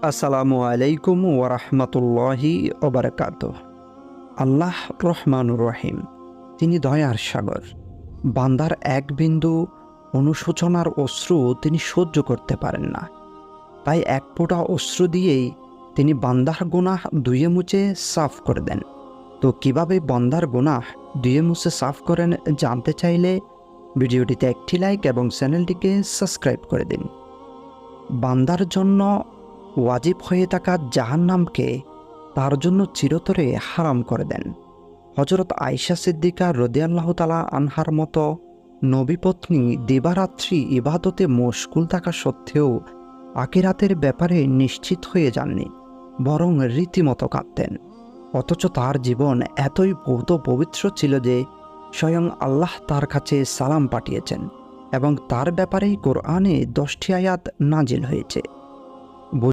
আসসালামু আলাইকুম ওরহমতুল্লাহি ওবরকাতুহ। আল্লাহ রহমানুর রহিম, তিনি দয়ার সাগর। বান্দার এক বিন্দু অনুশোচনার অশ্রু তিনি সহ্য করতে পারেন না, তাই এক ফোঁটা অশ্রু দিয়েই তিনি বান্দার গুনাহ ধুয়ে মুছে সাফ করে দেন। তো কিভাবে বান্দার গুনাহ ধুয়ে মুছে সাফ করেন জানতে চাইলে ভিডিওটিতে একটি লাইক এবং চ্যানেলটিকে সাবস্ক্রাইব করে দিন। বান্দার জন্য ওয়াজিব হয়ে থাকা জাহান্নামকে তার জন্য চিরতরে হারাম করে দেন। হজরত আয়েশা সিদ্দিকা রাদিয়াল্লাহু তাআলা আনহার মতো নবীপত্নী দিবারাত্রি ইবাদতে মশগুল থাকা সত্ত্বেও আখিরাতের ব্যাপারে নিশ্চিত হয়ে যাননি, বরং রীতিমতো কাঁদতেন। অথচ তার জীবন এতই ভৌত পবিত্র ছিল যে স্বয়ং আল্লাহ তার কাছে সালাম পাঠিয়েছেন এবং তার ব্যাপারেই কোরআনে 10টি আয়াত নাজিল হয়েছে।